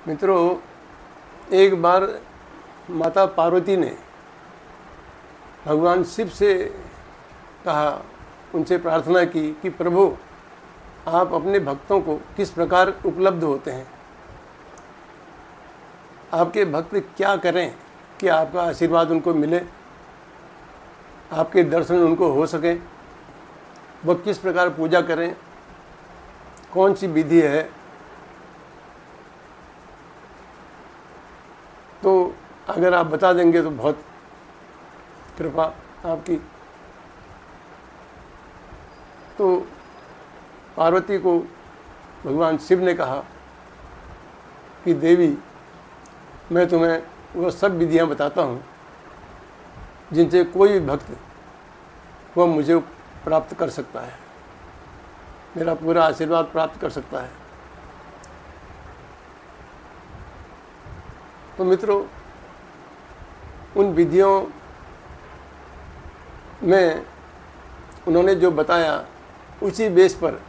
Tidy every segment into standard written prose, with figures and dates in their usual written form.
मित्रों, एक बार माता पार्वती ने भगवान शिव से कहा, उनसे प्रार्थना की कि प्रभु, आप अपने भक्तों को किस प्रकार उपलब्ध होते हैं। आपके भक्त क्या करें कि आपका आशीर्वाद उनको मिले, आपके दर्शन उनको हो सके। वह किस प्रकार पूजा करें, कौन सी विधि है। तो अगर आप बता देंगे तो बहुत कृपा आपकी। तो पार्वती को भगवान शिव ने कहा कि देवी, मैं तुम्हें वह सब विधियां बताता हूँ जिनसे कोई भी भक्त वह मुझे प्राप्त कर सकता है, मेरा पूरा आशीर्वाद प्राप्त कर सकता है। तो मित्रों, उन विधियों में उन्होंने जो बताया उसी बेस पर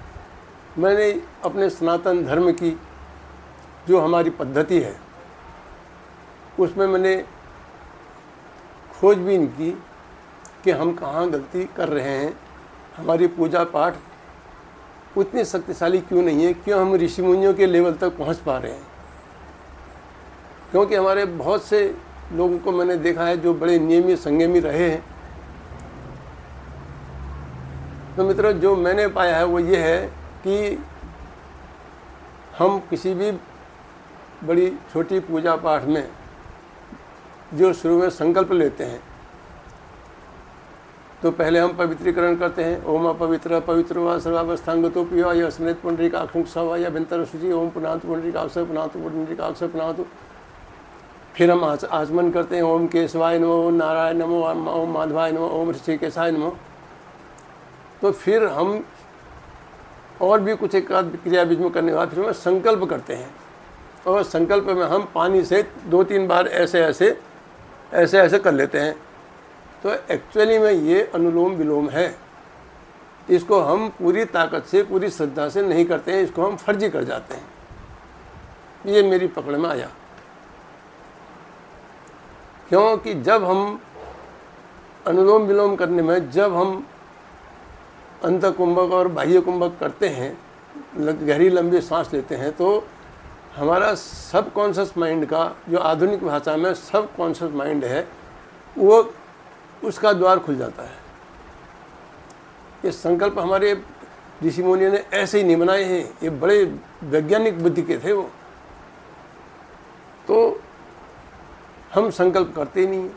मैंने अपने सनातन धर्म की जो हमारी पद्धति है उसमें मैंने खोजबीन की कि हम कहाँ गलती कर रहे हैं, हमारी पूजा पाठ उतनी शक्तिशाली क्यों नहीं है, क्यों हम ऋषि मुनियों के लेवल तक पहुँच पा रहे हैं। क्योंकि हमारे बहुत से लोगों को मैंने देखा है जो बड़े नियमी संयमी रहे हैं। तो मित्रों, जो मैंने पाया है वो ये है कि हम किसी भी बड़ी छोटी पूजा पाठ में जो शुरू में संकल्प लेते हैं, तो पहले हम पवित्रीकरण करते हैं। ओम अपवित्र पवित्र व सर्वावस्थांगतो पिवा या स्मृत पुंडरीकाक्ष वा या भिंतर शुचि ओम पुनातु पुंडरीकाक्ष पुनातु पुंडरीकाक्ष पुनातु। फिर हम आचमन करते हैं। ओम केशवाय नमो, ओम नारायण नमो, ओम माधवाय नमो, ओम ऋषिकेशाय नमो। तो फिर हम और भी कुछ एक क्रिया बीच में करने के बाद फिर हम संकल्प करते हैं, और संकल्प में हम पानी से 2-3 बार ऐसे कर लेते हैं। तो एक्चुअली में ये अनुलोम विलोम है। इसको हम पूरी ताकत से, पूरी श्रद्धा से नहीं करते हैं, इसको हम फर्जी कर जाते हैं। ये मेरी पकड़ में आया। क्योंकि जब हम अनुलोम विलोम करने में जब हम अंत कुंभक और बाह्य कुंभक करते हैं, गहरी लंबी सांस लेते हैं, तो हमारा सब कॉन्शियस माइंड का, जो आधुनिक भाषा में सब कॉन्शियस माइंड है, वो उसका द्वार खुल जाता है। ये संकल्प हमारे ऋषि मुनियों ने ऐसे ही नहीं बनाए हैं, ये बड़े वैज्ञानिक बुद्धि के थे वो। तो हम संकल्प करते ही नहीं।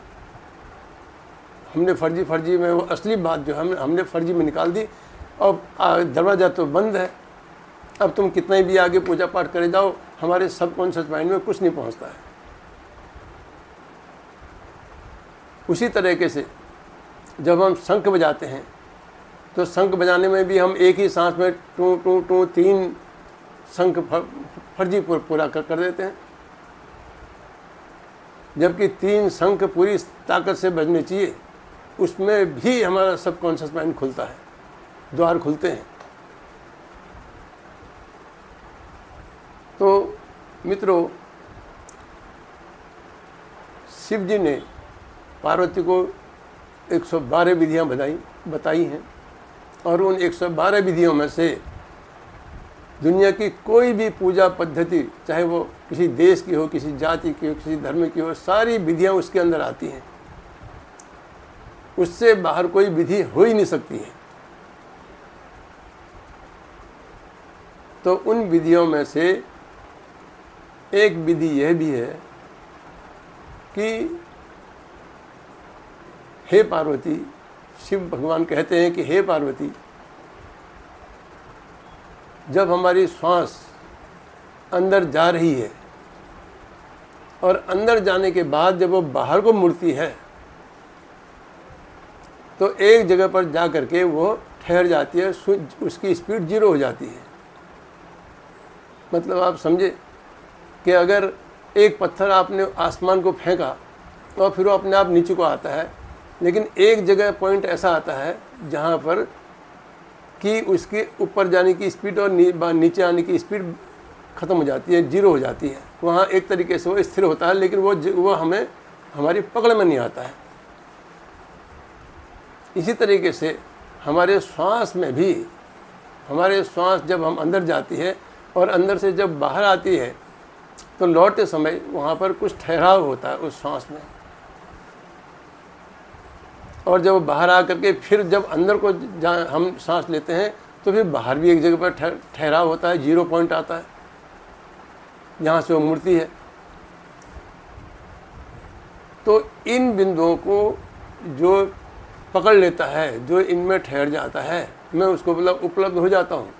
हमने फर्जी में वो असली बात जो हमने फर्जी में निकाल दी। अब दरवाज़ा तो बंद है, अब तुम कितने भी आगे पूजा पाठ करे जाओ, हमारे सबकॉन्शियस माइंड में कुछ नहीं पहुंचता है। उसी तरीके से जब हम शंख बजाते हैं, तो शंख बजाने में भी हम एक ही सांस में टू टू टू 3 शंख फर्जी पूरा कर देते हैं, जबकि 3 शंख पूरी ताकत से बजने चाहिए। उसमें भी हमारा सबकॉन्शियस माइंड खुलता है, द्वार खुलते हैं। तो मित्रों, शिव जी ने पार्वती को 112 विधियां बताई हैं, और उन 112 विधियों में से दुनिया की कोई भी पूजा पद्धति, चाहे वो किसी देश की हो, किसी जाति की हो, किसी धर्म की हो, सारी विधियां उसके अंदर आती हैं। उससे बाहर कोई विधि हो ही नहीं सकती है। तो उन विधियों में से एक विधि यह भी है कि हे पार्वती, शिव भगवान कहते हैं कि हे पार्वती, जब हमारी श्वास अंदर जा रही है और अंदर जाने के बाद जब वो बाहर को मुड़ती है, तो एक जगह पर जा कर के वो ठहर जाती है, उसकी स्पीड 0 हो जाती है। मतलब आप समझे कि अगर एक पत्थर आपने आसमान को फेंका और फिर वो अपने आप नीचे को आता है, लेकिन एक जगह पॉइंट ऐसा आता है जहाँ पर कि उसके ऊपर जाने की स्पीड और नीचे आने की स्पीड ख़त्म हो जाती है, जीरो हो जाती है। वहाँ एक तरीके से वो स्थिर होता है, लेकिन वो हमें हमारी पकड़ में नहीं आता है। इसी तरीके से हमारे श्वास में भी, हमारे श्वास जब हम अंदर जाती है और अंदर से जब बाहर आती है तो लौटते समय वहाँ पर कुछ ठहराव होता है उस श्वास में, और जब बाहर आकर के फिर जब अंदर को जहाँ हम सांस लेते हैं तो फिर बाहर भी एक जगह पर ठहराव होता है, 0 पॉइंट आता है जहाँ से वो मुड़ती है। तो इन बिंदुओं को जो पकड़ लेता है, जो इनमें ठहर जाता है, मैं उसको मतलब उपलब्ध हो जाता हूँ।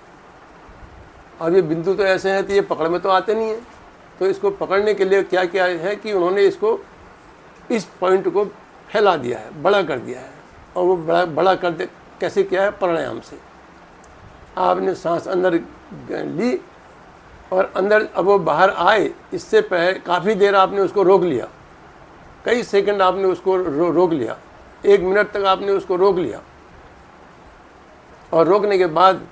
अब ये बिंदु तो ऐसे हैं तो ये पकड़ में तो आते नहीं हैं, तो इसको पकड़ने के लिए क्या किया है कि उन्होंने इसको, इस पॉइंट को फैला दिया है, बड़ा कर दिया है। और वो बड़ा कर दे कैसे किया है? प्राणायाम से। आपने सांस अंदर ली और अंदर अब वो बाहर आए, इससे पहले काफ़ी देर आपने उसको रोक लिया, कई सेकंड आपने उसको रोक लिया, 1 मिनट तक आपने उसको रोक लिया। और रोकने के बाद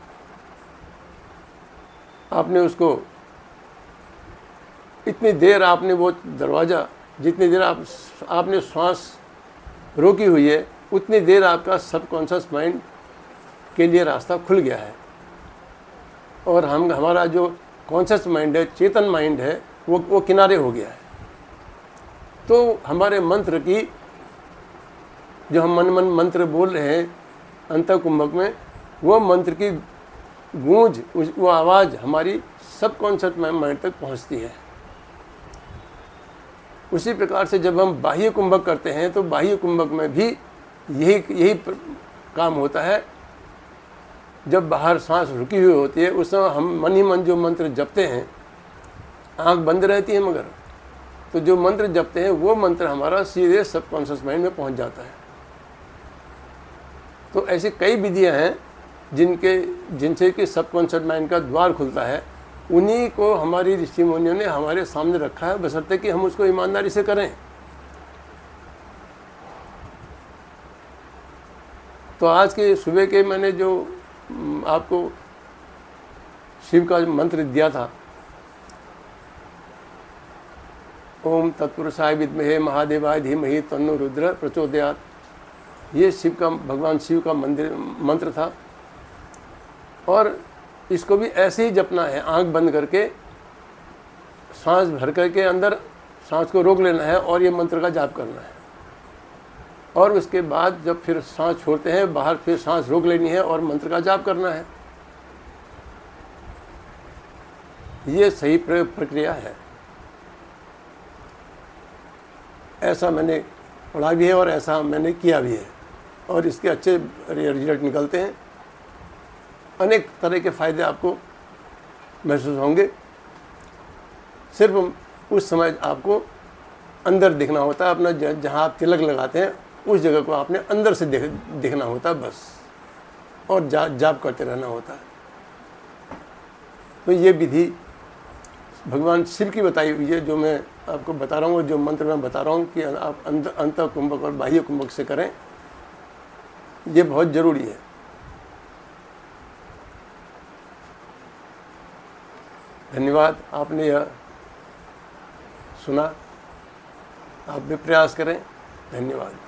आपने उसको, इतनी देर आपने वो दरवाज़ा, जितनी देर आपने श्वास रोकी हुई है, उतनी देर आपका सबकॉन्शियस माइंड के लिए रास्ता खुल गया है। और हमारा जो कॉन्शियस माइंड है, चेतन माइंड है, वो किनारे हो गया है। तो हमारे मंत्र की, जो हम मन मंत्र बोल रहे हैं अंतः कुंभक में, वो मंत्र की गूंज, वो आवाज़ हमारी सबकॉन्शियस माइंड तक पहुंचती है। उसी प्रकार से जब हम बाह्य कुंभक करते हैं तो बाह्य कुंभक में भी यही काम होता है। जब बाहर सांस रुकी हुई होती है उस समय हम मन ही मन जो मंत्र जपते हैं, आंख बंद रहती है मगर, तो जो मंत्र जपते हैं वो मंत्र हमारा सीधे सबकॉन्शियस माइंड में पहुंच जाता है। तो ऐसी कई विधियां हैं जिनसे कि सबकॉन्शियस माइंड का द्वार खुलता है। उन्हीं को हमारी ऋषि मुनियों ने हमारे सामने रखा है, बशर्ते कि हम उसको ईमानदारी से करें। तो आज के सुबह के मैंने जो आपको शिव का मंत्र दिया था, ओम तत्पुरुषाय विद्महे महादेवाय धीमहि तन्नो रुद्र प्रचोदयात्, ये भगवान शिव का मंत्र था। और इसको भी ऐसे ही जपना है, आंख बंद करके सांस भर करके अंदर सांस को रोक लेना है और ये मंत्र का जाप करना है। और उसके बाद जब फिर सांस छोड़ते हैं बाहर, फिर सांस रोक लेनी है और मंत्र का जाप करना है। ये सही प्रक्रिया है। ऐसा मैंने पढ़ा भी है और ऐसा मैंने किया भी है, और इसके अच्छे रिजल्ट निकलते हैं। अनेक तरह के फ़ायदे आपको महसूस होंगे। सिर्फ उस समय आपको अंदर देखना होता है, अपना जहाँ आप तिलक लगाते हैं उस जगह को आपने अंदर से देखना होता है बस, और जाप करते रहना होता है। तो ये विधि भगवान शिव की बताई हुई है, जो मैं आपको बता रहा हूँ, जो मंत्र मैं बता रहा हूँ कि आप अंतः कुंभक और बाह्य कुंभक से करें, ये बहुत ज़रूरी है। धन्यवाद, आपने यह सुना, आप भी प्रयास करें। धन्यवाद।